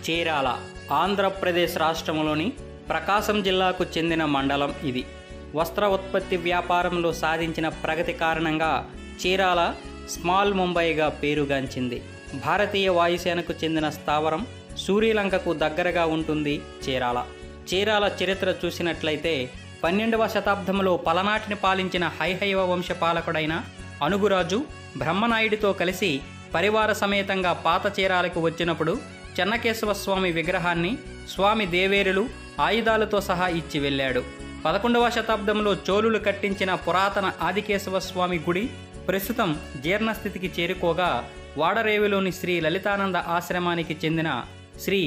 చీరాల ఆంధ్రప్రదేశ్ రాష్ట్రంలోని ప్రకాశం జిల్లాకు చెందిన మండలం ఇది. వస్త్ర ఉత్పత్తి వ్యాపారంలో సాధించిన ప్రగతి కారణంగా చీరాల స్మాల్ ముంబైగా పేరుగాంచింది. భారతీయ వాయుసేనకు చెందిన స్థావరం. శ్రీలంకకు దగ్గరగా ఉంటుంది చీరాల. చీరాల చరిత్ర చూసినట్లయితే 12వ శతాబ్దంలో పలనాటిని పాలించిన హైహైవ వంశ పాలకుడైన అనుగురాజు బ్రహ్మనాయుడితో కలిసి పరివార సమేతంగా పాత చీరాలకు వచ్చినప్పుడు చెన్నకేశవ స్వామి విగ్రహాన్ని స్వామి దేవేరులు ఆయుధాలతో సహా ఇచ్చి వెళ్ళాడు. 11వ శతాబ్దంలో చోళులు కట్టించిన పురాతన ఆదికేశవ స్వామి గుడి ప్రస్తుతం జీర్ణస్థితికి చేరుకోగా వాడరేవులోని శ్రీ లలితానంద ఆశ్రమానికి చెందిన శ్రీ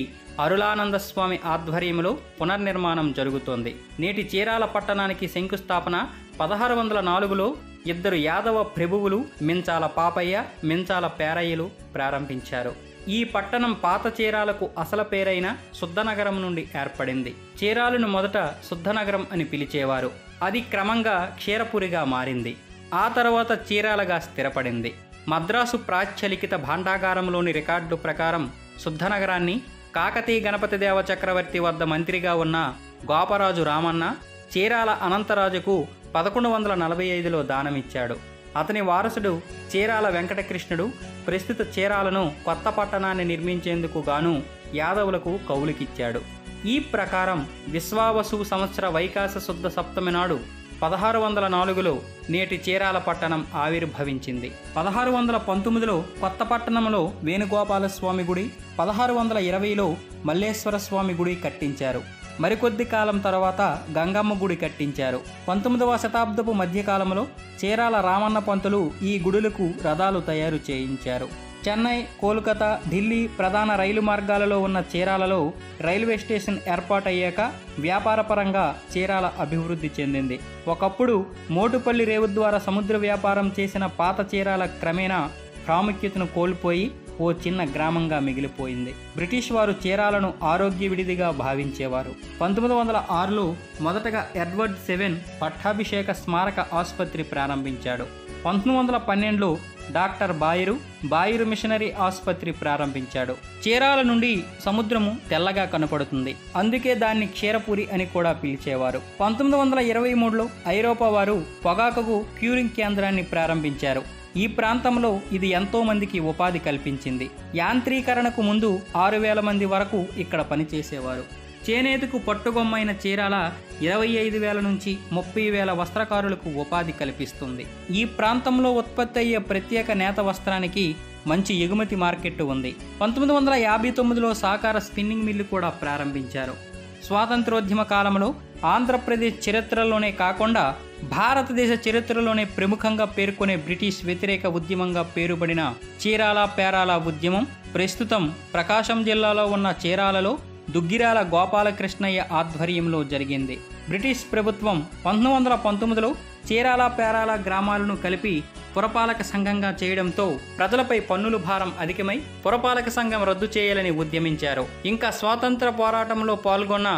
అరుళానంద స్వామి ఆధ్వర్యంలో పునర్నిర్మాణం జరుగుతోంది. నేటి చీరాల పట్టణానికి శంకుస్థాపన 1604లో ఇద్దరు యాదవ ప్రభువులు మించాల పాపయ్య, మించాల పేరయ్యలు ప్రారంభించారు. ఈ పట్టణం పాత చీరాలకు అసలు పేరైన శుద్ధనగరం నుండి ఏర్పడింది. చీరాలను మొదట శుద్ధనగరం అని పిలిచేవారు. అది క్రమంగా క్షీరపురిగా మారింది. ఆ తర్వాత చీరాలగా స్థిరపడింది. మద్రాసు ప్రాచ్యలిఖిత భాండాగారంలోని రికార్డు ప్రకారం శుద్ధనగరాన్ని కాకతీయ గణపతి దేవ చక్రవర్తి వద్ద మంత్రిగా ఉన్న గోపరాజు రామన్న చీరాల అనంతరాజుకు 1145లో దానమిచ్చాడు. అతని వారసుడు చీరాల వెంకటకృష్ణుడు ప్రస్తుత చీరాలను కొత్త పట్టణాన్ని నిర్మించేందుకు గాను యాదవులకు కౌలుకిచ్చాడు. ఈ ప్రకారం విశ్వావసు సంవత్సర వైకాస శుద్ధ సప్తమి నాడు 1604లో నేటి చీరాల పట్టణం ఆవిర్భవించింది. 1619లో కొత్త పట్టణంలో వేణుగోపాలస్వామి గుడి, 1620లో మల్లేశ్వర స్వామి గుడి కట్టించారు. మరికొద్ది కాలం తర్వాత గంగమ్మ గుడి కట్టించారు. 19వ శతాబ్దపు మధ్యకాలంలో చీరాల రామన్న పంతులు ఈ గుడులకు రథాలు తయారు చేయించారు. చెన్నై, కోల్కతా, ఢిల్లీ ప్రధాన రైలు మార్గాలలో ఉన్న చీరాలలో రైల్వే స్టేషన్ ఏర్పాటయ్యాక వ్యాపారపరంగా చీరాల అభివృద్ధి చెందింది. ఒకప్పుడు మోటుపల్లి రేవు ద్వారా సముద్ర వ్యాపారం చేసిన పాత చీరాల క్రమేణా ప్రాముఖ్యతను కోల్పోయి ఓ చిన్న గ్రామంగా మిగిలిపోయింది. బ్రిటిష్ వారు చీరాలను ఆరోగ్య విడిదిగా భావించేవారు. 1906లో మొదటగా ఎడ్వర్డ్ 7 పట్టాభిషేక స్మారక ఆసుపత్రి ప్రారంభించాడు. 1912లో డాక్టర్ బాయిరు మిషనరీ ఆసుపత్రి ప్రారంభించాడు. చీరాల నుండి సముద్రము తెల్లగా కనపడుతుంది. అందుకే దాన్ని క్షీరపురి అని కూడా పిలిచేవారు. 1923లో ఐరోపా వారు పొగాకుకు క్యూరింగ్ కేంద్రాన్ని ప్రారంభించారు. ఈ ప్రాంతంలో ఇది ఎంతో మందికి ఉపాధి కల్పించింది. యాంత్రీకరణకు ముందు 6000 మంది వరకు ఇక్కడ పనిచేసేవారు. చేనేతకు పట్టుగొమ్మైన చీరాల 25,000 నుంచి 30,000 వస్త్రకారులకు ఉపాధి కల్పిస్తుంది. ఈ ప్రాంతంలో ఉత్పత్తి అయ్యే ప్రత్యేక నేత వస్త్రానికి మంచి ఎగుమతి మార్కెట్ ఉంది. 1959లో సహకార స్పిన్నింగ్ మిల్లు కూడా ప్రారంభించారు. స్వాతంత్రోద్యమ కాలంలో ఆంధ్రప్రదేశ్ చరిత్రలోనే కాకుండా భారతదేశ చరిత్రలోనే ప్రముఖంగా పేర్కొనే బ్రిటిష్ వ్యతిరేక ఉద్యమంగా పేరుబడిన చీరాల పేరాల ఉద్యమం ప్రస్తుతం ప్రకాశం జిల్లాలో ఉన్న చీరాలలో దుగ్గిరాల గోపాలకృష్ణయ్య ఆధ్వర్యంలో జరిగింది. బ్రిటిష్ ప్రభుత్వం 1919లో చీరాల పేరాల గ్రామాలను కలిపి పురపాలక సంఘంగా చేయడంతో ప్రజలపై పన్నుల భారం అధికమై పురపాలక సంఘం రద్దు చేయాలని ఉద్యమించారు. ఇంకా స్వాతంత్ర పోరాటంలో పాల్గొన్న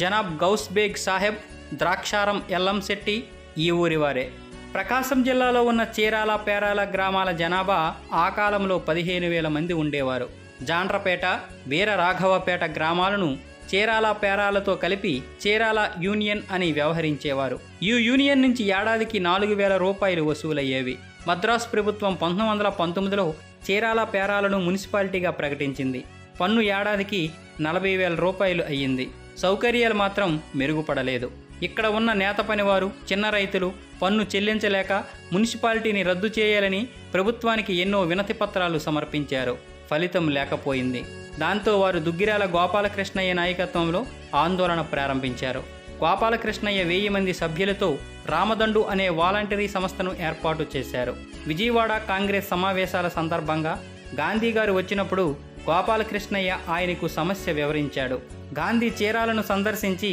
జనాబ్ గౌస్ బేగ్ సాహెబ్, ద్రాక్షారం ఎల్లంశెట్టి ఈ ఊరివారే. ప్రకాశం జిల్లాలో ఉన్న చీరాల పేరాల గ్రామాల జనాభా ఆ కాలంలో 15,000 మంది ఉండేవారు. జాండ్రపేట, వీర రాఘవపేట గ్రామాలను చీరాల పేరాలతో కలిపి చీరాల యూనియన్ అని వ్యవహరించేవారు. ఈ యూనియన్ నుంచి ఏడాదికి 4,000 రూపాయలు వసూలయ్యేవి. మద్రాసు ప్రభుత్వం 1919లో చీరాల పేరాలను మున్సిపాలిటీగా ప్రకటించింది. పన్ను ఏడాదికి 40,000 రూపాయలు అయ్యింది. సౌకర్యాలు మాత్రం మెరుగుపడలేదు. ఇక్కడ ఉన్న నేత పనివారు, చిన్న రైతులు పన్ను చెల్లించలేక మున్సిపాలిటీని రద్దు చేయాలని ప్రభుత్వానికి ఎన్నో వినతి పత్రాలు సమర్పించారు. ఫలితం లేకపోయింది. దాంతో వారు దుగ్గిరాల గోపాలకృష్ణయ్య నాయకత్వంలో ఆందోళన ప్రారంభించారు. గోపాలకృష్ణయ్య 1000 మంది సభ్యులతో రామదండు అనే వాలంటరీ సంస్థను ఏర్పాటు చేశారు. విజయవాడ కాంగ్రెస్ సమావేశాల సందర్భంగా గాంధీ గారు వచ్చినప్పుడు గోపాలకృష్ణయ్య ఆయనకు సమస్య వివరించాడు. గాంధీ చీరాలను సందర్శించి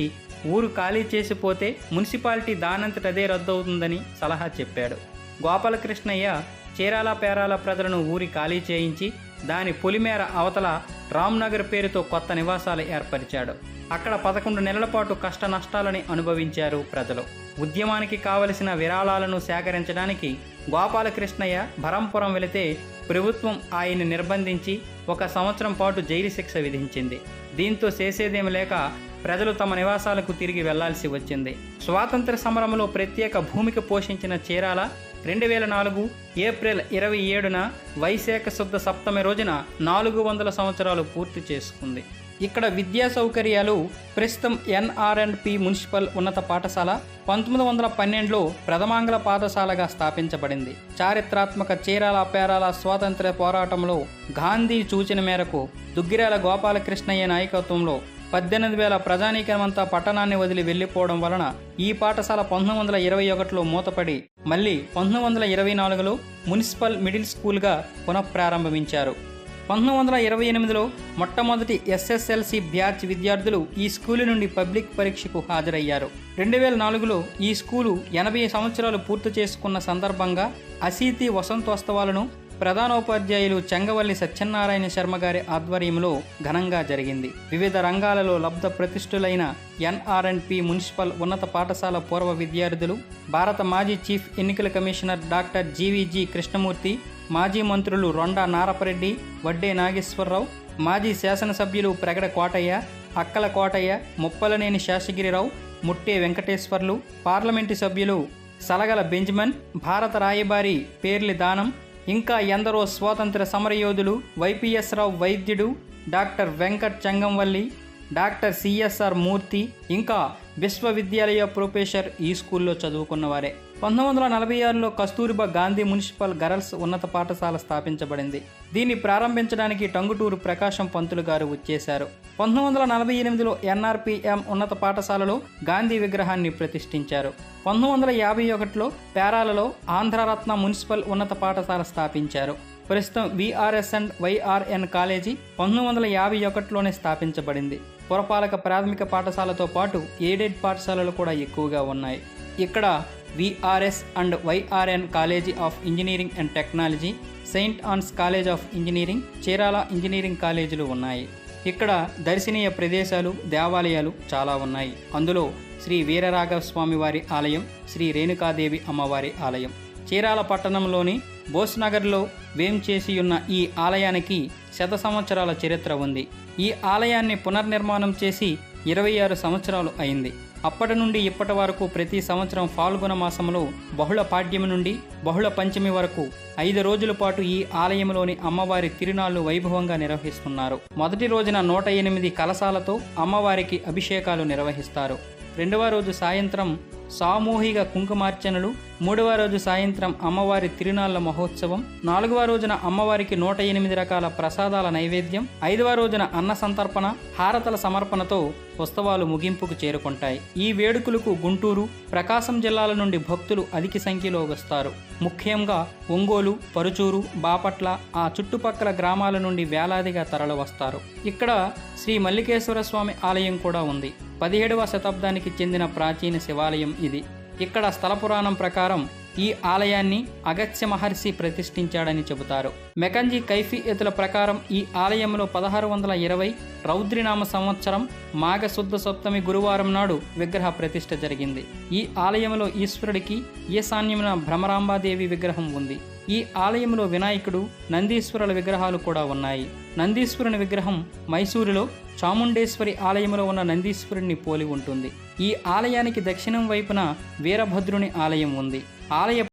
ఊరు ఖాళీ చేసిపోతే మున్సిపాలిటీ దానంతటదే రద్దవుతుందని సలహా చెప్పాడు. గోపాలకృష్ణయ్య చీరాల పేరాల ప్రజలను ఊరి ఖాళీ చేయించి దాని పొలిమేర అవతల రామ్నగర్ పేరుతో కొత్త నివాసాలు ఏర్పరిచాడు. అక్కడ 11 నెలల పాటు కష్ట నష్టాలని అనుభవించారు ప్రజలు. ఉద్యమానికి కావలసిన విరాళాలను సేకరించడానికి గోపాలకృష్ణయ్య భరంపురం వెళితే ప్రభుత్వం ఆయన్ని నిర్బంధించి 1 సంవత్సరం పాటు జైలు శిక్ష విధించింది. దీంతో చేసేదేమి లేక ప్రజలు తమ నివాసాలకు తిరిగి వెళ్లాల్సి వచ్చింది. స్వాతంత్ర సమరంలో ప్రత్యేక భూమిక పోషించిన చీరాల 2004 ఏప్రిల్ 27న వైశాఖ శుద్ధ సప్తమి రోజున 400 సంవత్సరాలు పూర్తి చేసుకుంది. ఇక్కడ విద్యా సౌకర్యాలు ప్రస్తుతం ఎన్ఆర్ఎండ్పి మున్సిపల్ ఉన్నత పాఠశాల 1912లో ప్రథమాంగ్ల పాఠశాలగా స్థాపించబడింది. చారిత్రాత్మక చీరాల పేరాల స్వాతంత్ర్య పోరాటంలో గాంధీ సూచన మేరకు దుగ్గిరాల గోపాలకృష్ణయ్య నాయకత్వంలో 18,000 ప్రజానీకమంతా పట్టణాన్ని వదిలి వెళ్లిపోవడం వలన ఈ పాఠశాల 1921లో మూతపడి మళ్ళీ 1924లో మున్సిపల్ మిడిల్ స్కూల్గా పునఃప్రారంభించారు. 1928లో మొట్టమొదటి ఎస్ఎస్ఎల్సి బ్యాచ్ విద్యార్థులు ఈ స్కూలు నుండి పబ్లిక్ పరీక్షకు హాజరయ్యారు. 2004లో ఈ స్కూలు 80 సంవత్సరాలు పూర్తి చేసుకున్న సందర్భంగా అశీతి వసంతోత్సవాలను ప్రధానోపాధ్యాయులు చెంగవల్లి సత్యనారాయణ శర్మ గారి ఆధ్వర్యంలో ఘనంగా జరిగింది. వివిధ రంగాలలో లబ్ధ ప్రతిష్ఠులైన ఎన్ఆర్ఎండ్పి మున్సిపల్ ఉన్నత పాఠశాల పూర్వ విద్యార్థులు, భారత మాజీ చీఫ్ ఎన్నికల కమిషనర్ డాక్టర్ జీవీజీ కృష్ణమూర్తి, మాజీ మంత్రులు రొండా నారపరెడ్డి, వడ్డే నాగేశ్వరరావు, మాజీ శాసనసభ్యులు ప్రగడ కోటయ్య, అక్కల కోటయ్య, ముప్పలనేని శేషగిరిరావు, ముట్టే వెంకటేశ్వర్లు, పార్లమెంటు సభ్యులు సలగల బెంజమిన్, భారత రాయబారి పేర్లి దానం, ఇంకా ఎందరో స్వాతంత్ర సమరయోధులు వైపిఎస్ రావు వైద్యుడు, డాక్టర్ వెంకట్ చెంగంవల్లి, డాక్టర్ సిఎస్ఆర్ మూర్తి, ఇంకా విశ్వవిద్యాలయ ప్రొఫెసర్ ఈ స్కూల్లో చదువుకున్నవారే. 1946లో కస్తూరిబా గాంధీ మున్సిపల్ గర్ల్స్ ఉన్నత పాఠశాల స్థాపించబడింది. దీన్ని ప్రారంభించడానికి టంగుటూరు ప్రకాశం పంతులు గారు వచ్చేశారు. 1948లో ఎన్ఆర్పిఎం ఉన్నత పాఠశాలలో గాంధీ విగ్రహాన్ని ప్రతిష్ఠించారు. 1951లో పేరాలలో ఆంధ్రరత్న మున్సిపల్ ఉన్నత పాఠశాల స్థాపించారు. ప్రస్తుతం విఆర్ఎస్ అండ్ వైఆర్ఎన్ కాలేజీ 1951లోనే స్థాపించబడింది. పురపాలక ప్రాథమిక పాఠశాలతో పాటు ఎయిడెడ్ పాఠశాలలు కూడా ఎక్కువగా ఉన్నాయి. ఇక్కడ VRS and YRN college of engineering and technology, saint Ann's college of engineering, Chirala engineering కాలేజీలు ఉన్నాయి. ఇక్కడ దర్శనీయ ప్రదేశాలు, దేవాలయాలు చాలా ఉన్నాయి. అందులో శ్రీ వీరరాఘవ స్వామి వారి ఆలయం, శ్రీ రేణుకాదేవి అమ్మవారి ఆలయం. చీరాల పట్టణంలోని బోస్నగర్లో వేంచేసి ఉన్న ఈ ఆలయానికి 100 సంవత్సరాల చరిత్ర ఉంది. ఈ ఆలయాన్ని పునర్నిర్మాణం చేసి 26 సంవత్సరాలు అయింది. అప్పటి నుండి ఇప్పటి వరకు ప్రతి సంవత్సరం ఫాల్గుణ మాసంలో బహుళ పాడ్యమి నుండి బహుళ పంచమి వరకు 5 రోజుల పాటు ఈ ఆలయంలోని అమ్మవారి తిరునాళ్లు వైభవంగా నిర్వహిస్తున్నారు. మొదటి రోజున 108 కలశాలతో అమ్మవారికి అభిషేకాలు నిర్వహిస్తారు. 2వ రోజు సాయంత్రం సామూహిక కుంకుమార్చనలు, 3వ రోజు సాయంత్రం అమ్మవారి తిరునాళ్ల మహోత్సవం, 4వ రోజున అమ్మవారికి 108 రకాల ప్రసాదాల నైవేద్యం, 5వ రోజున అన్న సంతర్పణ, హారతల సమర్పణతో ఉత్సవాలు ముగింపుకు చేరుకుంటాయి. ఈ వేడుకలకు గుంటూరు, ప్రకాశం జిల్లాల నుండి భక్తులు అధిక సంఖ్యలో వస్తారు. ముఖ్యంగా ఒంగోలు, పరుచూరు, బాపట్ల, ఆ చుట్టుపక్కల గ్రామాల నుండి వేలాదిగా తరలివస్తారు. ఇక్కడ శ్రీ మల్లికేశ్వర స్వామి ఆలయం కూడా ఉంది. 17వ శతాబ్దానికి చెందిన ప్రాచీన శివాలయం ఇది. ఇక్కడ స్థల పురాణం ప్రకారం ఈ ఆలయాన్ని అగస్త్య మహర్షి ప్రతిష్ఠించాడని చెబుతారు. మెకంజీ కైఫియతుల ప్రకారం ఈ ఆలయంలో 1620 రౌద్రినామ సంవత్సరం మాఘ శుద్ధ సప్తమి గురువారం నాడు విగ్రహ ప్రతిష్ఠ జరిగింది. ఈ ఆలయంలో ఈశ్వరుడికి ఈశాన్యమున భ్రమరాంబాదేవి విగ్రహం ఉంది. ఈ ఆలయంలో వినాయకుడు, నందీశ్వరుల విగ్రహాలు కూడా ఉన్నాయి. నందీశ్వరుని విగ్రహం మైసూరులో చాముండేశ్వరి ఆలయంలో ఉన్న నందీశ్వరుణ్ణి పోలి ఉంటుంది. ఈ ఆలయానికి దక్షిణం వైపున వీరభద్రుని ఆలయం ఉంది. ఆలయ